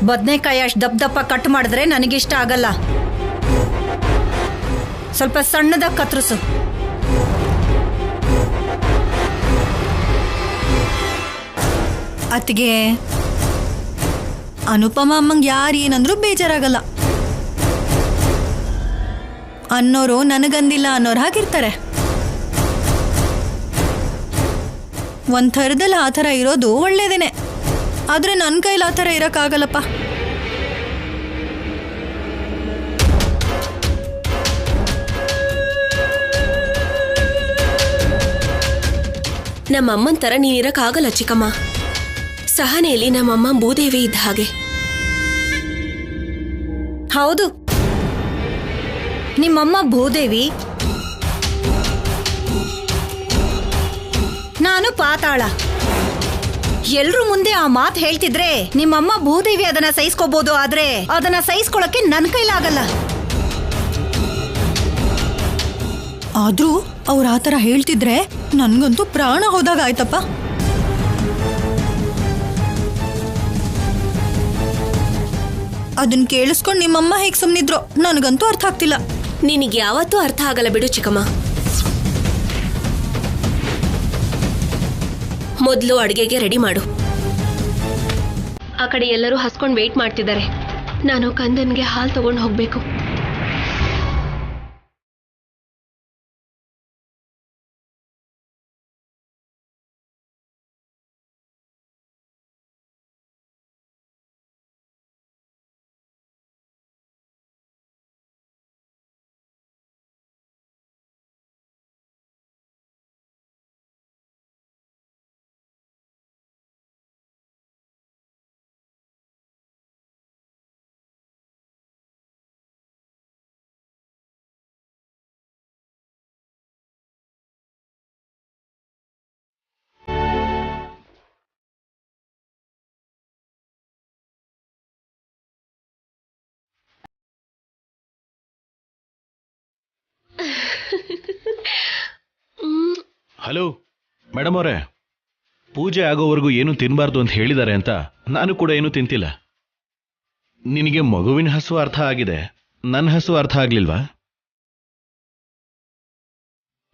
ಬದನೆಕಾಯಿ ಅಷ್ಟು ದಪ್ಪ ದಪ್ಪ ಕಟ್ ಮಾಡಿದ್ರೆ ನನಗಿಷ್ಟ ಆಗಲ್ಲ. ಸ್ವಲ್ಪ ಸಣ್ಣದಾಗಿ ಕತ್ತರಿಸು. ಅತ್ತಿಗೆ, ಅನುಪಮ ಅಮ್ಮಂಗೆ ಯಾರು ಏನಂದ್ರೂ ಬೇಜಾರಾಗಲ್ಲ. ಅನ್ನೋರು ನನಗಂದಿಲ್ಲ ಅನ್ನೋರು ಹಾಗಿರ್ತಾರೆ. ಒಂದ್ ಥರದಲ್ಲಿ ಆ ಥರ ಇರೋದು ಒಳ್ಳೇದೇನೆ. ಆದ್ರೆ ನನ್ನ ಕೈಲಿ ಆ ಥರ ಇರೋಕ್ಕಾಗಲ್ಲಪ್ಪ. ನಮ್ಮಮ್ಮನ ಥರ ನೀನಿರಕ್ಕಾಗಲ್ಲ ಚಿಕ್ಕಮ್ಮ. ಸಹನೆಯಲ್ಲಿ ನಮ್ಮಮ್ಮ ಭೂದೇವಿ ಇದ್ದ ಹಾಗೆ. ಹೌದು, ನಿಮ್ಮಮ್ಮ ಭೂದೇವಿ, ನಾನು ಪಾತಾಳ. ಎಲ್ರೂ ಮುಂದೆ ಆ ಮಾತು ಹೇಳ್ತಿದ್ರೆ ನಿಮ್ಮಮ್ಮ ಭೂದೇವಿ ಅದನ್ನ ಸಹಿಸ್ಕೋಬಹುದು, ಆದ್ರೆ ಅದನ್ನ ಸಹಿಸ್ಕೊಳಕ್ಕೆ ನನ್ನ ಕೈಲಾಗಲ್ಲ. ಆದ್ರೂ ಅವ್ರು ಆ ಥರ ಹೇಳ್ತಿದ್ರೆ ನನ್ಗಂತೂ ಪ್ರಾಣ ಹೋದಾಗ ಆಯ್ತಪ್ಪ. ಅದನ್ನ ಕೇಳಿಸ್ಕೊಂಡು ನಿಮ್ಮಮ್ಮ ಹೇಗೆ ಸುಮ್ಮನಿದ್ರು ನನಗಂತೂ ಅರ್ಥ ಆಗ್ತಿಲ್ಲ. ನಿನಗೆ ಯಾವತ್ತೂ ಅರ್ಥ ಆಗಲ್ಲ ಬಿಡು ಚಿಕ್ಕಮ್ಮ. ಮೊದಲು ಅಡುಗೆಗೆ ರೆಡಿ ಮಾಡು. ಆ ಕಡೆ ಎಲ್ಲರೂ ಹಸ್ಕೊಂಡು ವೇಟ್ ಮಾಡ್ತಿದ್ದಾರೆ. ನಾನು ಕಂದನ್ಗೆ ಹಾಲು ತಗೊಂಡು ಹೋಗ್ಬೇಕು. ಹಲೋ ಮೇಡಮ್ ಅವರೇ, ಪೂಜೆ ಆಗೋವರೆಗೂ ಏನು ತಿನ್ನಬಾರ್ದು ಅಂತ ಹೇಳಿದ್ದಾರೆ ಅಂತ ನಾನು ಕೂಡ ಏನು ತಿಂತಿಲ್ಲ. ನಿನಗೆ ಮಗುವಿನ ಹಸು ಅರ್ಥ ಆಗಿದೆ, ನನ್ನ ಹಸು ಅರ್ಥ ಆಗ್ಲಿಲ್ವಾ?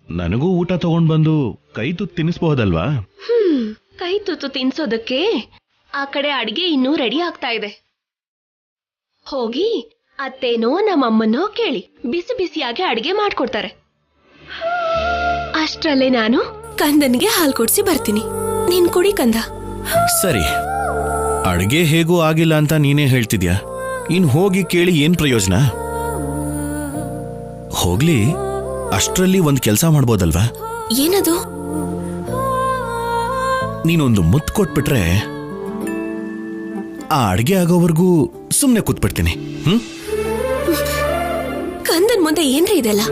ನನಗೂ ಊಟ ತಗೊಂಡು ಬಂದು ಕೈ ತುತ್ತು ತಿನ್ನಿಸಬಹುದಲ್ವಾ? ಕೈ ತುತ್ತು ತಿನ್ಸೋದಕ್ಕೆ ಆ ಕಡೆ ಅಡಿಗೆ ಇನ್ನೂ ರೆಡಿ ಆಗ್ತಾ ಇದೆ. ಹೋಗಿ ಅತ್ತೇನೋ ನಮ್ಮಮ್ಮನೋ ಕೇಳಿ ಬಿಸಿ ಬಿಸಿಯಾಗಿ ಅಡಿಗೆ ಮಾಡ್ಕೊಡ್ತಾರೆ. ಅಷ್ಟರಲ್ಲೇ ನಾನು ಕಂದನ್ಗೆ ಹಾಲು ಕೊಡ್ಸಿ ಬರ್ತೀನಿ. ನೀನ್ ಕುಡಿ ಕಂದ. ಸರಿ, ಅಡ್ಗೆ ಹೇಗೂ ಆಗಿಲ್ಲ ಅಂತ ನೀನೇ ಹೇಳ್ತಿದ್ಯಾ, ಇನ್ ಹೋಗಿ ಕೇಳಿ ಏನ್ ಪ್ರಯೋಜನ? ಹೋಗ್ಲಿ, ಅಷ್ಟರಲ್ಲಿ ಒಂದು ಕೆಲಸ ಮಾಡ್ಬೋದಲ್ವಾ? ಏನದು? ನೀನೊಂದು ಮುತ್ತು ಕೊಟ್ಬಿಟ್ರೆ ಆ ಅಡ್ಗೆ ಆಗೋವರೆಗೂ ಸುಮ್ಮನೆ ಕೂತ್ಬಿಡ್ತೀನಿ. ಕಂದನ್ ಮುಂದೆ ಏನ್ರಿ ಇದೆಲ್ಲ?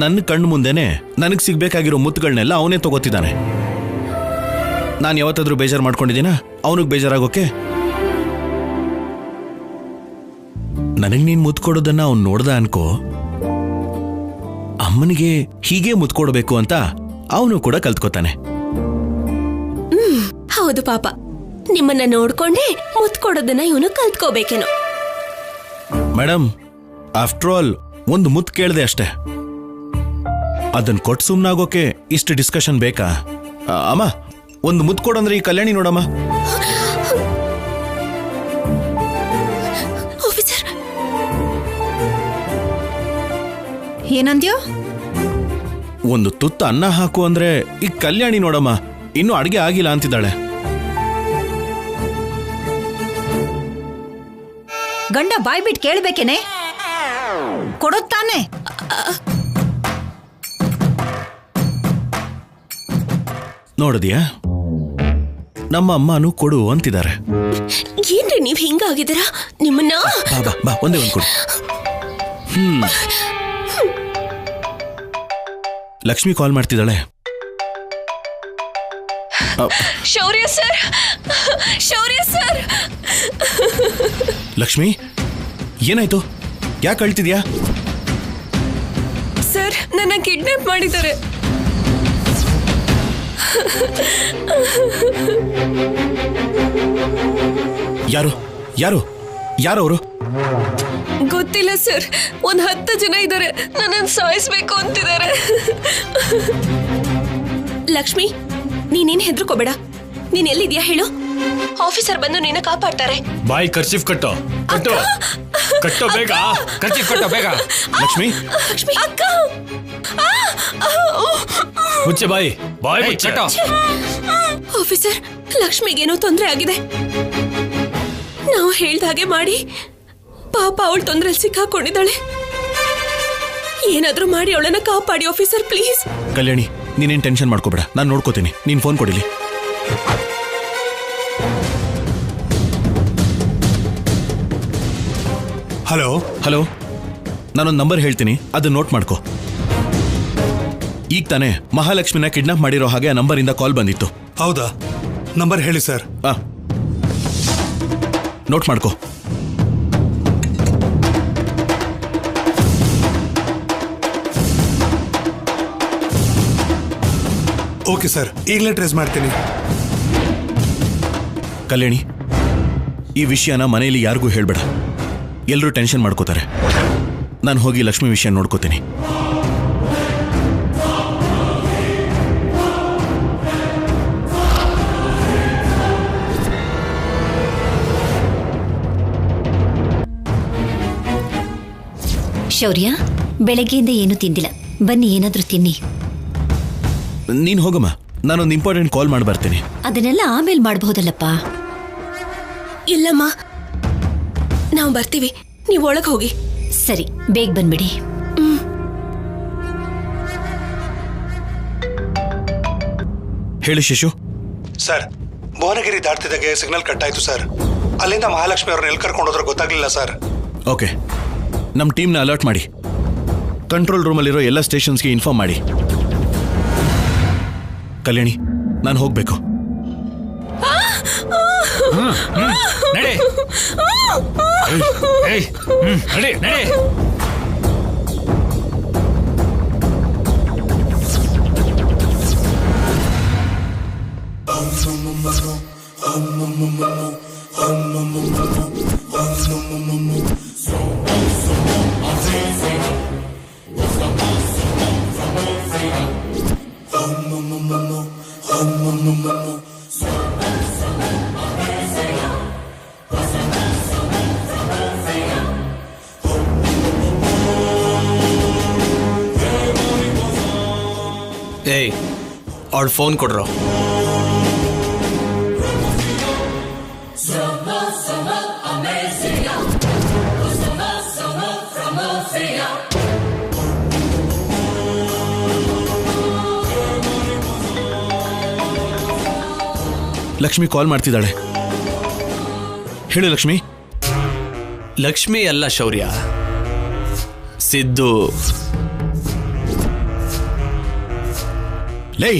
ನನ್ನ ಕಣ್ಣು ಮುಂದೆನೆ ನನಗೆ ಸಿಗ್ಬೇಕಾಗಿರೋ ಮುತ್ತುಗಳನ್ನೆಲ್ಲ ಅವನೇ ತಗೋತಿದ್ದಾನೆ. ನಾನು ಯಾವತ್ತಾದ್ರೂ ಬೇಜಾರು ಮಾಡ್ಕೊಂಡಿದ್ದೀನ ಅವನಿಗೆ ಬೇಜಾರಾಗೋಕೆ? ನನಗೆ ನೀನು ಮುತ್ತು ಕೊಡೋದನ್ನ ಅವ್ನು ನೋಡ್ದ ಅನ್ಕೋ, ಅಮ್ಮನಿಗೆ ಹೀಗೆ ಮುತ್ತು ಕೊಡಬೇಕು ಅಂತ ಅವನು ಕೂಡ ಕಲ್ತ್ಕೋತಾನೆ. ಹೌದು ಪಾಪ, ನಿಮ್ಮನ್ನ ನೋಡ್ಕೊಂಡೇ ಮುತ್ತು ಕೊಡೋದನ್ನ ಇವನು ಕಲ್ತ್ಕೋಬೇಕೇನೋ. ಮೇಡಮ್, ಆಫ್ಟರ್ ಆಲ್ ಒಂದು ಮುತ್ತು ಕೇಳಿದೆ ಅಷ್ಟೇ, ಅದನ್ನ ಕೊಟ್ಟು ಸುಮ್ಮನಾಗೋಕೆ ಇಷ್ಟು ಡಿಸ್ಕಷನ್ ಬೇಕಾ? ಅಮ್ಮ, ಒಂದು ಮುತ್ತು ಕೊಡಂದ್ರೆ ಈ ಕಲ್ಯಾಣಿ ನೋಡಮ್ಮ. ಆಫೀಸರ್, ಏನಂದ್ಯೋ? ಒಂದು ತುತ್ತ ಅನ್ನ ಹಾಕು ಅಂದ್ರೆ ಈ ಕಲ್ಯಾಣಿ ನೋಡಮ್ಮ ಇನ್ನೂ ಅಡ್ಗೆ ಆಗಿಲ್ಲ ಅಂತಿದ್ದಾಳೆ. ಗಂಡ ಬಾಯ್ ಬಿಟ್ಟು ಕೇಳ್ಬೇಕೇನೆ? ಕೊಡುತ್ತಾನೆ. ನೋಡಿದ್ಯಾ, ನಮ್ಮ ಅಮ್ಮನೂ ಕೊಡು ಅಂತಿದ್ದಾರೆ. ಏನ್ರಿ ನೀವ್ ಹಿಂಗಾಗಿದ್ದೀರಾ? ನಿಮ್ಮನ್ನ ಬಾ ಬಾ, ಒಂದೇ ಒಂದು ಕೊಡು. ಲಕ್ಷ್ಮಿ ಕಾಲ್ ಮಾಡ್ತಿದ್ದಾಳೆ. ಶೌರ್ಯ ಸರ್, ಶೌರ್ಯ ಸರ್. ಲಕ್ಷ್ಮಿ, ಏನಾಯ್ತು? ಯಾಕೆ ಅಳ್ತಿದ್ಯಾ? ಸರ್, ನನ್ನ ಕಿಡ್ನಾಪ್ ಮಾಡಿದ್ದಾರೆ. ಯಾರು ಯಾರು ಯಾರು ಅವರು? ಗೊತ್ತಿಲ್ಲ ಸರ್, 10 ಜನ ಇದ್ದಾರೆ, ನನ್ನನ್ನು ಸಾಯಿಸ್ಬೇಕು ಅಂತಿದ್ದಾರೆ. ಲಕ್ಷ್ಮಿ, ನೀನೇನ್ ಹೆದರ್ಕೋಬೇಡ. ನೀನ್ ಎಲ್ಲಿದ್ಯಾ ಹೇಳು, ಆಫೀಸರ್ ಬಂದು ನಿನ್ನ ಕಾಪಾಡ್ತಾರೆ. ಬಾಯ್ ಕರ್ಚೀಫ್ ಕಟ್ಟೋ ಬೇಗ, ಕರ್ಚೀಫ್ ಕಟ್ಟೋ ಬೇಗ. ಲಕ್ಷ್ಮಿ, ಅಕ್ಕ, ಮುಚ್ಚೆ ಬಾಯಿ ಕಟ್ಟೋ. ಆಫೀಸರ್, ಲಕ್ಷ್ಮಿಗೇನೋ ತೊಂದರೆ ಆಗಿದೆ. ನಾವು ಹೇಳ್ದ ಹಾಗೆ ಮಾಡಿ, ಪಾಪ ಅವಳು ತೊಂದರೆಯಲ್ಲಿ ಸಿಕ್ಕಾಕೊಂಡಿದ್ದಾಳೆ. ಏನಾದ್ರೂ ಮಾಡಿ ಅವಳನ್ನ ಕಾಪಾಡಿ ಆಫೀಸರ್, ಪ್ಲೀಸ್. ಕಲ್ಯಾಣಿ, ನೀನೇನ್ ಟೆನ್ಷನ್ ಮಾಡ್ಕೋಬೇಡ, ನಾನು ನೋಡ್ಕೋತೀನಿ. ನೀನ್ ಫೋನ್ ಕೊಡಿಲಿ. ಹಲೋ ಹಲೋ, ನಾನೊಂದು ನಂಬರ್ ಹೇಳ್ತೀನಿ, ಅದನ್ನ ನೋಟ್ ಮಾಡ್ಕೋ. ಈಗ ತಾನೇ ಮಹಾಲಕ್ಷ್ಮಿನ ಕಿಡ್ನಾಪ್ ಮಾಡಿರೋ ಹಾಗೆ ಆ ನಂಬರಿಂದ ಕಾಲ್ ಬಂದಿತ್ತು. ಹೌದಾ? ನಂಬರ್ ಹೇಳಿ ಸರ್. ನೋಟ್ ಮಾಡ್ಕೋ. ಓಕೆ ಸರ್, ಈಗಲೇ ಟ್ರೇಸ್ ಮಾಡ್ತೀನಿ. ಕಲ್ಯಾಣಿ, ಈ ವಿಷಯನ ಮನೆಯಲ್ಲಿ ಯಾರಿಗೂ ಹೇಳ್ಬೇಡ. ಎಲ್ಲರೂ ಟೆನ್ಷನ್ ಮಾಡ್ಕೋತಾರೆ. ನಾನು ಹೋಗಿ ಲಕ್ಷ್ಮಿ ವಿಷಯ ನೋಡ್ಕೋತೀನಿ. ಶೌರ್ಯ, ಬೆಳಗ್ಗೆಯಿಂದ ಏನು ತಿಂದಿಲ್ಲ. ಬನ್ನಿ, ಏನಾದ್ರೂ ತಿನ್ನಿ. ನೀನ್ ಹೋಗಮ್ಮ, ನಾನೊಂದು ಇಂಪಾರ್ಟೆಂಟ್ ಕಾಲ್ ಮಾಡಿ ಬರ್ತೀನಿ. ಅದನ್ನೆಲ್ಲ ಆಮೇಲೆ ಮಾಡಬಹುದಲ್ಲಪ್ಪ. ಇಲ್ಲಮ್ಮ, ನಾವು ಬರ್ತೀವಿ, ನೀವು ಒಳಗೆ ಹೋಗಿ. ಸರಿ, ಬೇಗ ಬಂದ್ಬಿಡಿ. ಹೇಳಿ ಶಿಶು. ಸರ್, ಭುವನಗಿರಿ ದಾಟ್ತಿದ್ದಾಗೆ ಸಿಗ್ನಲ್ ಕಟ್ ಆಯ್ತು ಸರ್. ಅಲ್ಲಿಂದ ಮಹಾಲಕ್ಷ್ಮಿ ಅವ್ರನ್ನ ಎಲ್ಲಿ ಕರ್ಕೊಂಡು ಹೋದ್ರೆ ಗೊತ್ತಾಗ್ಲಿಲ್ಲ ಸರ್. ಓಕೆ, ನಮ್ಮ ಟೀಮ್ನ ಅಲರ್ಟ್ ಮಾಡಿ. ಕಂಟ್ರೋಲ್ ರೂಮಲ್ಲಿರೋ ಎಲ್ಲ ಸ್ಟೇಷನ್ಸ್ಗೆ ಇನ್ಫಾರ್ಮ್ ಮಾಡಿ. ಕಲ್ಯಾಣಿ, ನಾನು ಹೋಗ್ಬೇಕು. ನಡೆ. ಏಯ್, ಅವಳು ಫೋನ್ ಕೊಡ್ರೋ. ಲಕ್ಷ್ಮಿ ಕಾಲ್ ಮಾಡ್ತಿದ್ದಾಳೆ. ಹೇಳು ಲಕ್ಷ್ಮಿ. ಲಕ್ಷ್ಮಿ ಅಲ್ಲ ಶೌರ್ಯ, ಸಿದ್ದು. ಲೈ,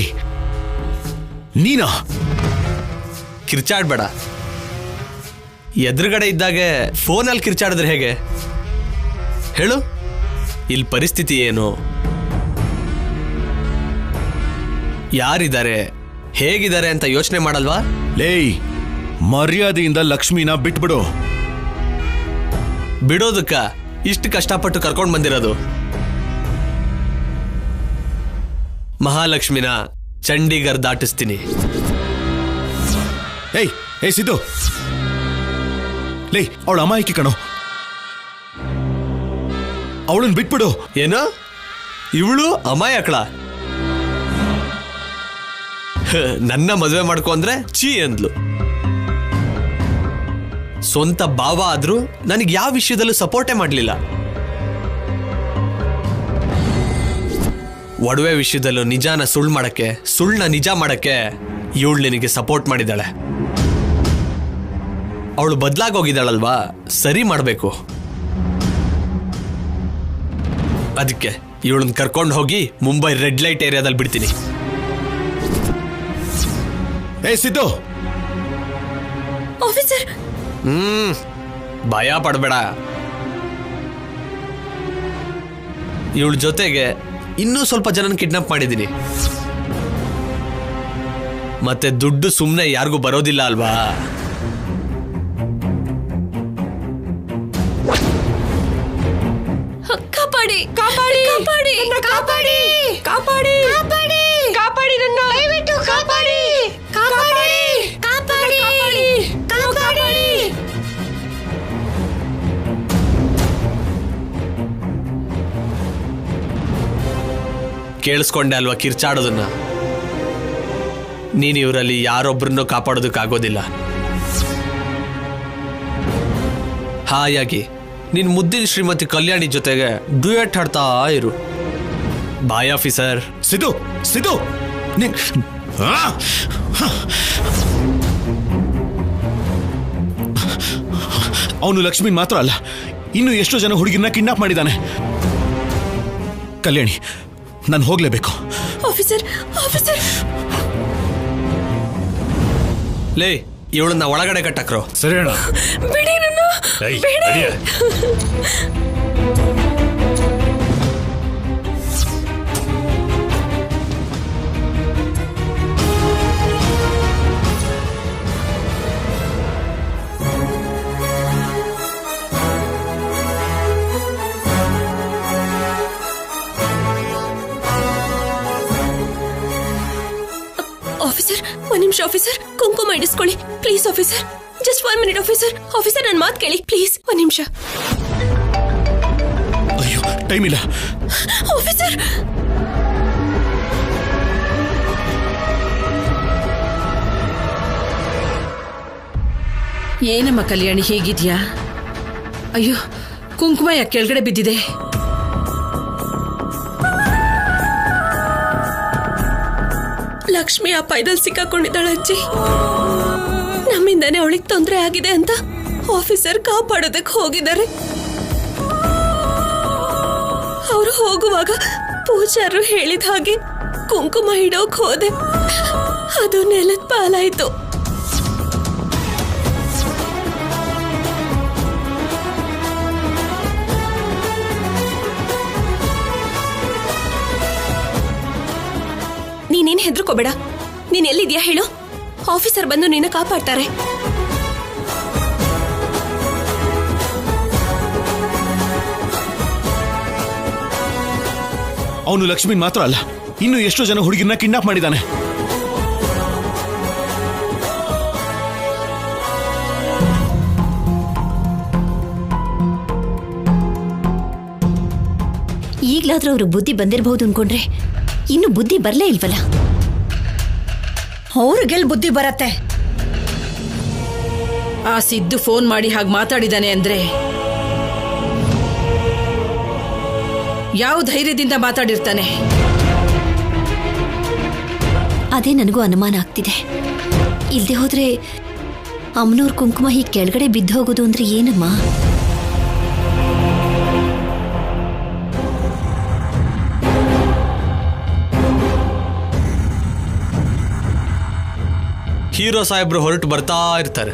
ನೀನಾ? ಕಿರ್ಚಾಡ್ಬೇಡ. ಎದುರುಗಡೆ ಇದ್ದಾಗೆ ಫೋನಲ್ಲಿ ಕಿರ್ಚಾಡಿದ್ರೆ ಹೇಗೆ ಹೇಳು? ಇಲ್ಲಿ ಪರಿಸ್ಥಿತಿ ಏನು, ಯಾರಿದ್ದಾರೆ, ಹೇಗಿದ್ದಾರೆ ಅಂತ ಯೋಚನೆ ಮಾಡಲ್ವಾ? ಲೇ, ಮರ್ಯಾದೆಯಿಂದ ಲಕ್ಷ್ಮಿನ ಬಿಟ್ಬಿಡು. ಬಿಡೋದಕ್ಕ ಇಷ್ಟು ಕಷ್ಟಪಟ್ಟು ಕರ್ಕೊಂಡು ಬಂದಿರೋದು. ಮಹಾಲಕ್ಷ್ಮಿನ ಚಂಡೀಗಢ ದಾಟಿಸ್ತೀನಿ. ಏಯ್ ಏಯ್ ಸಿದ್ದು, ಲೇ, ಅವಳ ಅಮಾಯಕಿ ಕಣೋ, ಅವಳನ್ನ ಬಿಟ್ಬಿಡು. ಏನು, ಇವಳು ಅಮಾಯಕಳ? ನನ್ನ ಮದುವೆ ಮಾಡ್ಕೊ ಅಂದ್ರೆ ಚೀ ಅಂದ್ಲು. ಸ್ವಂತ ಭಾವ ಆದ್ರೂ ನನಗೆ ಯಾವ ವಿಷಯದಲ್ಲೂ ಸಪೋರ್ಟೇ ಮಾಡಲಿಲ್ಲ. ಒಡವೆ ವಿಷಯದಲ್ಲೂ ನಿಜಾನ ಸುಳ್ಳು ಮಾಡಕ್ಕೆ, ಸುಳ್ಳನ್ನ ನಿಜ ಮಾಡಕ್ಕೆ ಇವಳು ನಿನಗೆ ಸಪೋರ್ಟ್ ಮಾಡಿದ್ದಾಳೆ. ಅವಳು ಬದಲಾಗೋಗಿದ್ದಾಳಲ್ವಾ, ಸರಿ ಮಾಡಬೇಕು. ಅದಕ್ಕೆ ಇವಳನ್ನ ಕರ್ಕೊಂಡು ಹೋಗಿ ಮುಂಬೈ ರೆಡ್ ಲೈಟ್ ಏರಿಯಾದಲ್ಲಿ ಬಿಡ್ತೀನಿ. ಏ ಸಿದ್ದು. ಆಫೀಸರ್, ಭಯ ಪಡಬೇಡ. ಇವಳ ಜೊತೆಗೆ ಇನ್ನೂ ಸ್ವಲ್ಪ ಜನನ ಕಿಡ್ನಾಪ್ ಮಾಡಿದ್ದೀನಿ. ಮತ್ತೆ ದುಡ್ಡು ಸುಮ್ಮನೆ ಯಾರಿಗೂ ಬರೋದಿಲ್ಲ ಅಲ್ವಾ? ಕಾಪಾಡಿ ಕಾಪಾಡಿ ಕಾಪಾಡಿ ಕಾಪಾಡಿ ಕಾಪಾಡಿ ಕಾಪಾಡಿ ಕಾಪಾಡಿ ನನ್ನ ದಯವಿಟ್ಟು ಕಾಪಾಡಿ ಕಾಪಾಡಿ ಕಾಪಾಡಿ ಕಾಪಾಡಿ. ಕೇಳಿಸ್ಕೊಂಡೆ ಅಲ್ವಾ ಕಿರ್ಚಾಡೋದನ್ನ? ನೀನು ಇವರಲ್ಲಿ ಯಾರೊಬ್ಬರನ್ನು ಕಾಪಾಡೋದಕ್ಕಾಗೋದಿಲ್ಲ. ಹಾಯಾಗಿ ನಿನ್ ಮುದ್ದಿನ ಶ್ರೀಮತಿ ಕಲ್ಯಾಣಿ ಜೊತೆಗೆ ಡ್ಯೂಯೆಟ್ ಹಾಡ್ತಾ ಇರು. ಬಾಯ್ ಆಫೀಸರ್. ಸಿದ್ದು ಸಿದ್ದು ಅವನು ಲಕ್ಷ್ಮಿನ್ ಮಾತ್ರ ಅಲ್ಲ, ಇನ್ನು ಎಷ್ಟೋ ಜನ ಹುಡುಗಿನ ಕಿಡ್ನಾಪ್ ಮಾಡಿದ್ದಾನೆ. ಕಲ್ಯಾಣಿ, ನಾನು ಹೋಗ್ಲೇಬೇಕು. ಆಫೀಸರ್ ಆಫೀಸರ್, ಲೇ ಇವಳನ್ನ ಒಳಗಡೆ ಕಟ್ಟಕ್ರೋ. ಸರಿ ಅಣ್ಣ. ಬಿಡಿ ನನ್ನ ಬಿಡಿ. ಆಫೀಸರ್ ಒಂದ್ ನಿಮಿಷ ಆಫೀಸರ್, ಕುಂಕುಮ ಇಡಿಸ್ಕೊಳ್ಳಿ please officer. Just 1 minute officer. Officer ನನ್ನ ಮಾತು ಕೇಳಿ ಪ್ಲೀಸ್, ಒಂದ್ ನಿಮಿಷ. ಅಯ್ಯೋ ಟೈಮ್ ಇಲ್ಲ. ಆಫೀಸರ್ ಏನಮ್ಮ ಕಲ್ಯಾಣಿ, ಹೇಗಿದ್ಯಾ? ಅಯ್ಯೋ ಕುಂಕುಮ ಯಾಕೆ ಕೆಳಗಡೆ ಬಿದ್ದಿದೆ? ಲಕ್ಷ್ಮಿ ಅಪಾಯದಲ್ಲಿ ಸಿಕ್ಕಾಕೊಂಡಿದ್ದಾಳೆ ಅಜ್ಜಿ. ನಮ್ಮಿಂದಾನೆ ಅವಳಿಗೆ ತೊಂದರೆ ಆಗಿದೆ ಅಂತ ಆಫೀಸರ್ ಕಾಪಾಡೋದಕ್ಕೆ ಹೋಗಿದ್ದಾರೆ. ಅವರು ಹೋಗುವಾಗ ಪೂಜಾರರು ಹೇಳಿದ ಹಾಗೆ ಕುಂಕುಮ ಇಡೋಕ್ ಹೋದೆ, ಅದು ನೆಲದ ಪಾಲಾಯ್ತು. ನೀನೇನ್ ಹೆದರ್ಕೋಬೇಡ. ನೀನ್ ಎಲ್ಲಿದ್ಯಾ ಹೇಳು, ಆಫೀಸರ್ ಬಂದು ನಿನ್ನ ಕಾಪಾಡ್ತಾರೆ. ಅವನು ಲಕ್ಷ್ಮಿನ್ ಮಾತ್ರ ಅಲ್ಲ, ಇನ್ನು ಎಷ್ಟೋ ಜನ ಹುಡುಗಿನ ಕಿಡ್ನಾಪ್ ಮಾಡಿದ್ದಾನೆ. ಈಗ್ಲಾದ್ರೂ ಅವ್ರಿಗೆ ಬುದ್ಧಿ ಬಂದಿರಬಹುದು ಅನ್ಕೊಂಡ್ರೆ ಇನ್ನು ಬುದ್ಧಿ ಬರ್ಲೇ ಇಲ್ವಲ್ಲ. ಅವ್ರಿಗೆಲ್ ಬುದ್ಧಿ ಬರತ್ತೆ? ಆ ಸಿದ್ದು ಫೋನ್ ಮಾಡಿ ಹಾಗೆ ಮಾತಾಡಿದಾನೆ ಅಂದ್ರೆ ಯಾವ ಧೈರ್ಯದಿಂದ ಮಾತಾಡಿರ್ತಾನೆ? ಅದೇ ನನಗೂ ಅನುಮಾನ ಆಗ್ತಿದೆ. ಇಲ್ದೆ ಹೋದ್ರೆ ಅಮ್ಮನವ್ರ ಕುಂಕುಮ ಹೀಗೆ ಕೆಳಗಡೆ ಬಿದ್ದು ಹೋಗೋದು ಅಂದ್ರೆ ಏನಮ್ಮ? ಹೀರೋ ಸಾಹೇಬ್ರು ಹೊರಟು ಬರ್ತಾ ಇರ್ತಾರೆ.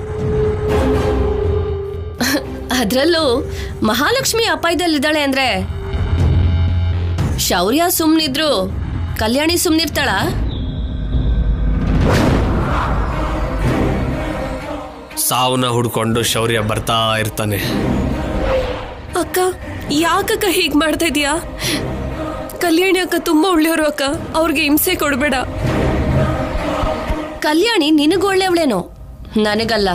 ಅದ್ರಲ್ಲೂ ಮಹಾಲಕ್ಷ್ಮಿ ಅಪಾಯದಲ್ಲಿದ್ದಾಳೆ ಅಂದ್ರೆ ಶೌರ್ಯ ಸುಮ್ನಿದ್ರು ಕಲ್ಯಾಣಿ ಸುಮ್ನಿರ್ತಾಳ? ಸಾವನ್ನ ಹುಡ್ಕೊಂಡು ಶೌರ್ಯ ಬರ್ತಾ ಇರ್ತಾನೆ. ಅಕ್ಕ ಯಾಕಕ್ಕ ಹೀಗ್ ಮಾಡ್ತಾ ಇದೀಯಾ? ಕಲ್ಯಾಣಿ ಅಕ್ಕ ತುಂಬಾ ಒಳ್ಳೆಯವರು ಅಕ್ಕ, ಅವ್ರಿಗೆ ಹಿಂಸೆ ಕೊಡ್ಬೇಡ. ಕಲ್ಯಾಣಿ ನಿನಗೊಳ್ಳೆವಳೇನೋ, ನನಗಲ್ಲ.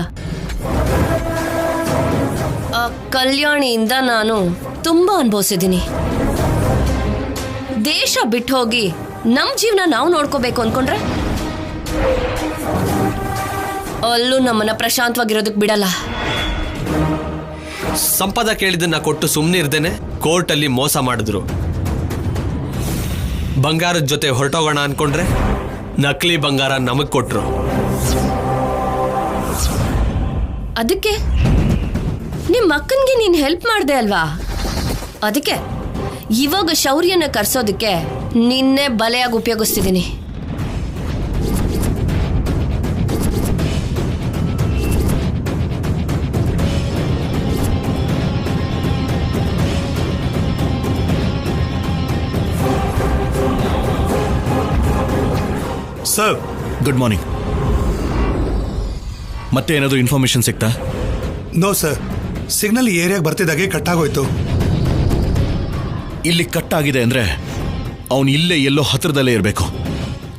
ಆ ಕಲ್ಯಾಣಿಯಿಂದ ನಾನು ತುಂಬಾ ಅನುಭವಿಸಿದ್ದೀನಿ. ದೇಶ ಬಿಟ್ಟು ಹೋಗಿ ನಮ್ ಜೀವನ ನಾವು ನೋಡ್ಕೋಬೇಕು ಅನ್ಕೊಂಡ್ರೆ ಅಲ್ಲೂ ನಮ್ಮನ್ನ ಪ್ರಶಾಂತವಾಗಿರೋದಕ್ ಬಿಡಲ್ಲ. ಸಂಪದ ಕೇಳಿದ್ದನ್ನ ಕೊಟ್ಟು ಸುಮ್ಮನೆ ಇರ್ದೇನೆ ಕೋರ್ಟಲ್ಲಿ ಮೋಸ ಮಾಡಿದ್ರು. ಬಂಗಾರದ ಜೊತೆ ಹೊರಟೋಗೋಣ ಅನ್ಕೊಂಡ್ರೆ ನಕಲಿ ಬಂಗಾರ ನಮಗ್ ಕೊಟ್ರು. ಅದಕ್ಕೆ ನಿಮ್ಮ ಅಕ್ಕನ್ಗೆ ನೀನ್ ಹೆಲ್ಪ್ ಮಾಡ್ದೆ ಅಲ್ವಾ? ಅದಕ್ಕೆ ಇವಾಗ ಶೌರ್ಯನ ಕರ್ಸೋದಕ್ಕೆ ನಿನ್ನೆ ಬಲೆಯಾಗಿ ಉಪಯೋಗಿಸ್ತಿದ್ದೀನಿ. Sir, good morning. ಮತ್ತೆ ಏನಾದರೂ ಇನ್ಫಾರ್ಮೇಶನ್ ಸಿಗ್ತಾ? ನೋ ಸರ್, ಸಿಗ್ನಲ್ ಈ ಏರಿಯಾಗೆ ಬರ್ತಿದ್ದಾಗೆ ಕಟ್ ಆಗೋಯ್ತು. ಇಲ್ಲಿ ಕಟ್ ಆಗಿದೆ ಅಂದ್ರೆ ಅವನು ಇಲ್ಲೇ ಎಲ್ಲೋ ಹತ್ರದಲ್ಲೇ ಇರಬೇಕು.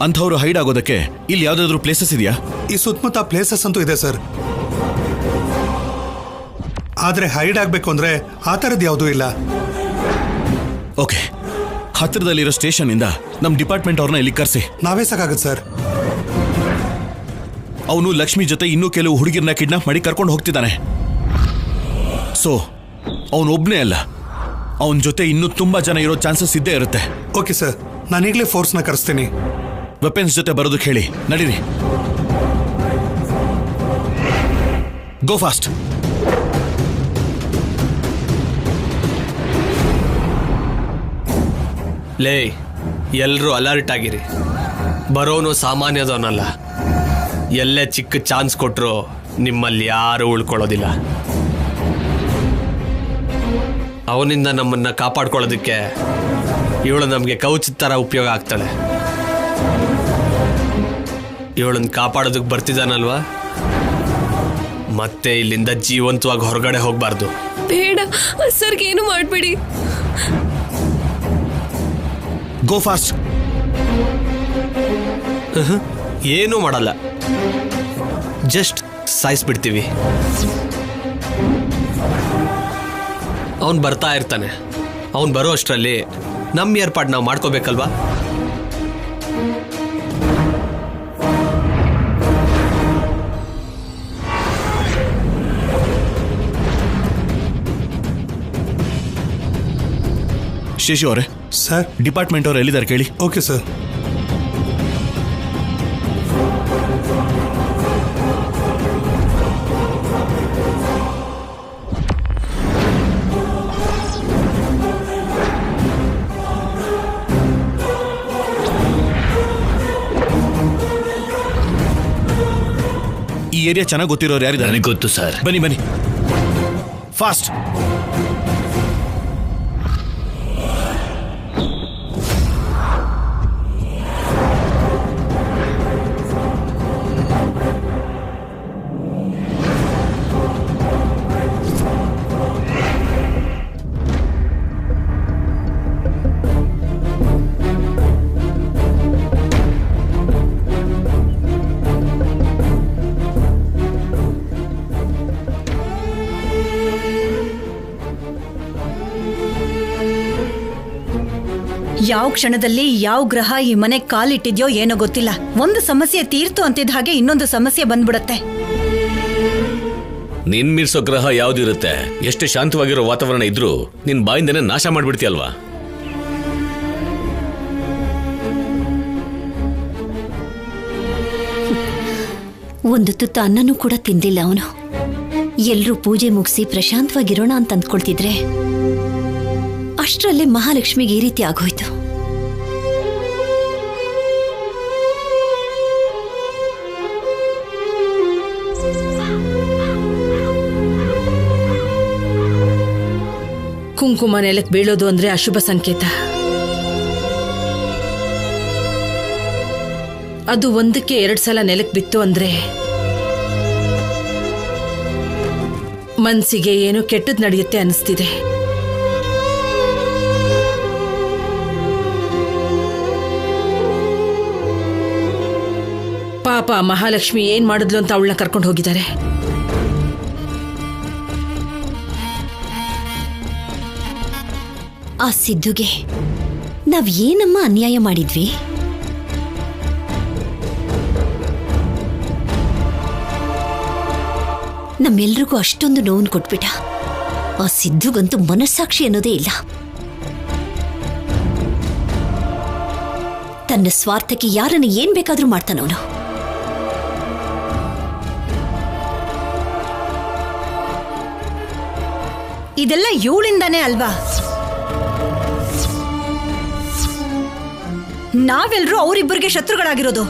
ಅಂಥವ್ರು ಹೈಡ್ ಆಗೋದಕ್ಕೆ ಇಲ್ಲಿ ಯಾವ್ದಾದ್ರು ಪ್ಲೇಸಸ್ ಇದೆಯಾ? ಈ ಸುತ್ತಮುತ್ತ ಪ್ಲೇಸಸ್ ಅಂತೂ ಇದೆ ಸರ್, ಆದ್ರೆ ಹೈಡ್ ಆಗ್ಬೇಕು ಅಂದ್ರೆ ಆ ಥರದ್ದು ಯಾವುದೂ ಇಲ್ಲ. ಓಕೆ, ಹತ್ರದಲ್ಲಿರೋ ಸ್ಟೇಷನ್ ಇಂದ ನಮ್ಮ ಡಿಪಾರ್ಟ್ಮೆಂಟ್ ಅವ್ರನ್ನ ಇಲ್ಲಿ ಕರೆಸಿ. ನಾವೇ ಸಾಕಾಗತ್ತೆ ಸರ್. ಅವನು ಲಕ್ಷ್ಮಿ ಜೊತೆ ಇನ್ನೂ ಕೆಲವು ಹುಡುಗಿರನ್ನ ಕಿಡ್ನಾಪ್ ಮಾಡಿ ಕರ್ಕೊಂಡು ಹೋಗ್ತಿದ್ದಾನೆ. ಸೊ ಅವನು ಒಬ್ನೇ ಅಲ್ಲ, ಅವನ ಜೊತೆ ಇನ್ನೂ ತುಂಬಾ ಜನ ಇರೋ ಚಾನ್ಸಸ್ ಇದ್ದೇ ಇರುತ್ತೆ. ಓಕೆ ಸರ್, ನಾನೀಗಲೇ ಫೋರ್ಸ್ನ ಕರೆಸ್ತೀನಿ. ವೆಪನ್ಸ್ ಜೊತೆ ಬರೋದಕ್ಕೆ ಹೇಳಿ. ನಡೀರಿ, ಗೋ ಫಾಸ್ಟ್. ಲೇ, ಎಲ್ಲರೂ ಅಲರ್ಟ್ ಆಗಿರಿ. ಬರೋನು ಸಾಮಾನ್ಯದವನಲ್ಲ. ಎಲ್ಲೇ ಚಿಕ್ಕ ಚಾನ್ಸ್ ಕೊಟ್ಟರು ನಿಮ್ಮಲ್ಲಿ ಯಾರೂ ಉಳ್ಕೊಳ್ಳೋದಿಲ್ಲ. ಅವನಿಂದ ನಮ್ಮನ್ನ ಕಾಪಾಡ್ಕೊಳ್ಳೋದಕ್ಕೆ ಇವಳು ನಮಗೆ ಕೌಚ್ ಥರ ಉಪಯೋಗ ಆಗ್ತಾಳೆ. ಇವಳನ್ನ ಕಾಪಾಡೋದಕ್ಕೆ ಬರ್ತಿದ್ದಾನಲ್ವಾ, ಮತ್ತೆ ಇಲ್ಲಿಂದ ಜೀವಂತವಾಗಿ ಹೊರಗಡೆ ಹೋಗಬಾರ್ದು. ಬೇಡ ಸರ್ಗೆ ಏನು ಮಾಡಬೇಡಿ. ಗೋ ಫಾಸ್ಟ್. ಏನೂ ಮಾಡಲ್ಲ, ಜಸ್ಟ್ ಸಾಯಿಸ್ಬಿಡ್ತೀವಿ. ಅವನು ಬರ್ತಾ ಇರ್ತಾನೆ. ಅವನು ಬರೋ ಅಷ್ಟರಲ್ಲಿ ನಮ್ಮ ಏರ್ಪಾಡು ನಾವು ಮಾಡ್ಕೋಬೇಕಲ್ವಾ? ಶೇಷು ಅವರೇ, ಸರ್. ಡಿಪಾರ್ಟ್ಮೆಂಟ್ ಅವ್ರು ಎಲ್ಲಿದ್ದಾರೆ ಕೇಳಿ. Okay sir. ಈ ಏರಿಯಾ ಚೆನ್ನಾಗಿ ಗೊತ್ತಿರೋರು ಯಾರಿದ್ದಾರೆ? ನನಗೆ ಗೊತ್ತು ಸರ್. ಬನ್ನಿ ಬನ್ನಿ, ಫಾಸ್ಟ್. ಯಾವ ಕ್ಷಣದಲ್ಲಿ ಯಾವ ಗ್ರಹ ಈ ಮನೆ ಕಾಲಿಟ್ಟಿದ್ಯೋ ಏನೋ ಗೊತ್ತಿಲ್ಲ. ಒಂದು ಸಮಸ್ಯೆ ತೀರ್ತು ಅಂತಿದ್ದ ಹಾಗೆ ಇನ್ನೊಂದು ಸಮಸ್ಯೆ ಬಂದ್ಬಿಡತ್ತೆ. ನಿನ್ ಮೀರ್ಸೋ ಗ್ರಹ ಯಾವ್ದಿರುತ್ತೆ? ಎಷ್ಟೇ ಶಾಂತವಾಗಿರೋ ವಾತಾವರಣ ಇದ್ರೂ ನಿನ್ ಬಾಯಿಂದನೇ ನಾಶ ಮಾಡ್ಬಿಡ್ತೀಯಲ್ವಾ? ಒಂದು ತುತ್ತ ಅನ್ನನೂ ಕೂಡ ತಿಂದಿಲ್ಲ ಅವನು. ಎಲ್ರೂ ಪೂಜೆ ಮುಗಿಸಿ ಪ್ರಶಾಂತವಾಗಿರೋಣ ಅಂತ ಅಂದ್ಕೊಳ್ತಿದ್ರೆ ಅಷ್ಟರಲ್ಲೇ ಮಹಾಲಕ್ಷ್ಮಿಗೆ ಈ ರೀತಿ ಆಗೋಯ್ತು. ಕುಂಕುಮ ನೆಲಕ್ಕೆ ಬೀಳೋದು ಅಂದ್ರೆ ಅಶುಭ ಸಂಕೇತ. ಅದು ಒಂದಕ್ಕೆ 2 ಸಲ ನೆಲಕ್ಕೆ ಬಿತ್ತು ಅಂದ್ರೆ ಮನ್ಸಿಗೆ ಏನೋ ಕೆಟ್ಟದ್ ನಡೆಯುತ್ತೆ ಅನಿಸ್ತಿದೆ. ಪಾಪ ಮಹಾಲಕ್ಷ್ಮಿ ಏನ್ ಮಾಡಿದ್ಲು ಅಂತ ಅವಳನ್ನ ಕರ್ಕೊಂಡು ಹೋಗಿದ್ದಾರೆ. ಆ ಸಿದ್ದುಗೆ ನಾವ್ ಏನಮ್ಮ ಅನ್ಯಾಯ ಮಾಡಿದ್ವಿ? ನಮ್ಮೆಲ್ರಿಗೂ ಅಷ್ಟೊಂದು ನೋವನ್ನು ಕೊಟ್ಬಿಟ್ಟ. ಆ ಸಿದ್ದುಗಂತೂ ಮನಸ್ಸಾಕ್ಷಿ ಅನ್ನೋದೇ ಇಲ್ಲ. ತನ್ನ ಸ್ವಾರ್ಥಕ್ಕೆ ಯಾರನ್ನ ಏನ್ ಬೇಕಾದ್ರೂ ಮಾಡ್ತಾನವನು. ಇದೆಲ್ಲ ಇವಳಿಂದಾನೇ ಅಲ್ವಾ? ನಾವೆಲ್ಲರೂ ಅವರಿಬ್ಬರಿಗೆ ಶತ್ರುಗಳಾಗಿರೋದು.